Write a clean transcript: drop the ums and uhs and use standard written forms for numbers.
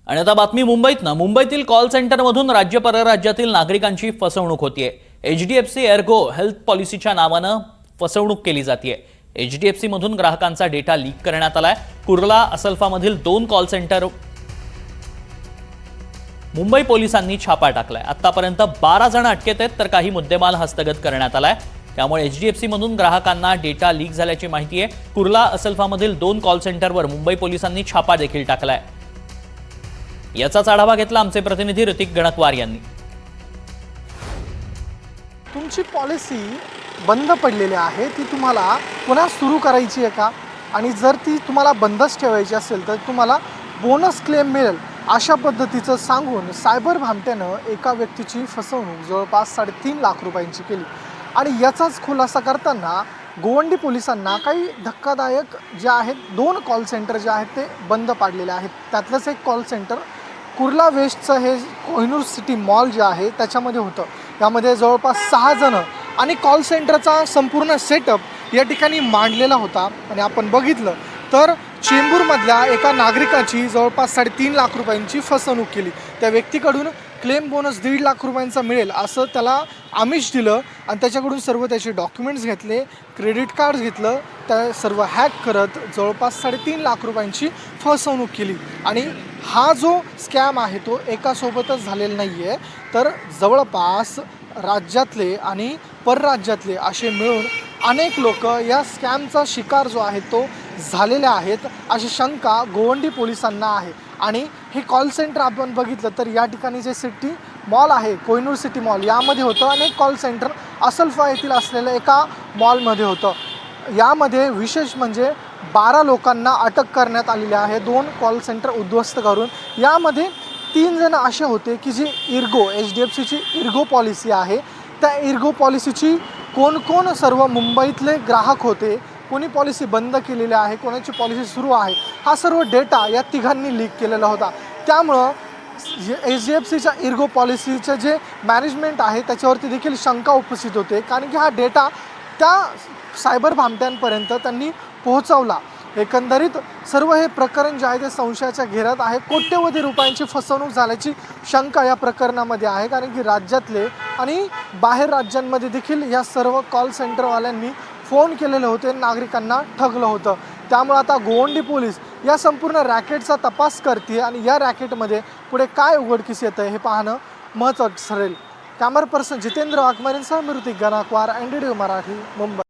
आणि आता बातमी मुंबईतनं। मुंबईतील कॉल सेंटरमधून राज्य परराज्यातील नागरिकांची फसवणूक होतीये। एचडीएफसी एर्गो हेल्थ पॉलिसीच्या नावानं फसवणूक केली जाते। एचडीएफसी मधून ग्राहकांचा डेटा लीक करण्यात आलाय। कुर्ला असल्फामधील 2 कॉल सेंटर मुंबई पोलिसांनी छापा टाकलाय। आतापर्यंत 12 जण अटकेत आहेत, तर काही मुद्देमाल हस्तगत करण्यात आलाय। त्यामुळे एचडीएफसी मधून ग्राहकांना डेटा लीक झाल्याची माहिती आहे। कुर्ला असल्फामधील 2 कॉल सेंटरवर मुंबई पोलिसांनी छापा देखील टाकलाय। याचाच आढावा घेतला आमचे प्रतिनिधी ऋतिक गणकवार यांनी। तुमची पॉलिसी बंद पडलेली आहे, ती तुम्हाला पुन्हा सुरू करायची आहे का? आणि जर ती तुम्हाला बंदच ठेवायची असेल तर तुम्हाला बोनस क्लेम मिळेल अशा पद्धतीचं सांगून सायबर भामट्यानं एका व्यक्तीची फसवणूक जवळपास 3.5 लाख रुपयांची केली। आणि याचाच खुलासा करताना गोवंडी पोलिसांना काही धक्कादायक जे आहेत 2 कॉल सेंटर जे आहेत ते बंद पाडलेले आहेत। त्यातलंच एक कॉल सेंटर कुर्ला वेस्टचं हे कोहिनूर सिटी मॉल जे आहे त्याच्यामध्ये होतं। यामध्ये जवळपास 6 जण आणि कॉल सेंटरचा संपूर्ण सेटअप या ठिकाणी मांडलेला होता। आणि आपण बघितलं तर चेंबूरमधल्या एका नागरिकाची जवळपास 3.5 लाख रुपयांची फसवणूक केली। त्या व्यक्तीकडून क्लेम बोनस 1.5 लाख रुपयांचा मिळेल असं त्याला आमिष दिलं आणि त्याच्याकडून सर्व त्याचे डॉक्युमेंट्स घेतले, क्रेडिट कार्ड घेतलं, त्या सर्व हॅक करत जवळपास 3.5 लाख रुपयांची फसवणूक केली। आणि हा जो स्कॅम आहे तो एकासोबतच झालेला नाही आहे, तर जवळपास राज्यातले आणि परराज्यातले असे मिळून अनेक लोक या स्कॅमचा शिकार जो आहे तो झालेले आहेत अशी शंका गोवंडी पोलिसांना आहे। आणि हे कॉल सेंटर आपण बघितलं तर या ठिकाणी जे सिटी मॉल आहे कोहिनूर सिटी मॉल यामध्ये होतं आणि कॉल सेंटर असल्फा येथील असलेल्या एका मॉलमध्ये होतं। यामध्ये विशेष म्हणजे 12 लोकांना अटक करण्यात आलेली आहे 2 कॉल सेंटर उद्ध्वस्त करून। यामध्ये 3 जण असे होते की जी इर्गो एचडीएफसीची इर्गो पॉलिसी आहे त्या इर्गो पॉलिसीची कोण सर्व मुंबईतले ग्राहक होते, कोणी पॉलिसी बंद केलेली आहे, कोणाची पॉलिसी सुरू आहे, हा सर्व डेटा या तिघांनी लीक केलेला होता। त्यामुळं एचडीएफसीच्या इर्गो पॉलिसीचं जे मॅनेजमेंट आहे त्याच्यावरती देखील शंका उपस्थित होते, कारण की हा डेटा त्या सायबर भामट्यांपर्यंत त्यांनी पोहोचवला। एकंदरीत सर्व हे प्रकरण जे आहे ते संशयाच्या घेऱ्यात आहे। कोट्यवधी रुपयांची फसवणूक झाल्याची शंका या प्रकरणामध्ये आहे, कारण की राज्यातले आणि बाहेर राज्यांमध्ये देखील या सर्व कॉल सेंटरवाल्यांनी फोन केलेले होते, नागरिकांना ठगलं होतं। त्यामुळे आता गोवंडी पोलीस या संपूर्ण रॅकेटचा तपास करते आणि या रॅकेटमध्ये पुढे काय उघडकीस येतं हे पाहणं महत्त्वाचं ठरेल। कॅमेरा पर्सन जितेंद्र वाघमारेंसह मी ऋतिक गणकवार, NDTV मराठी, मुंबई।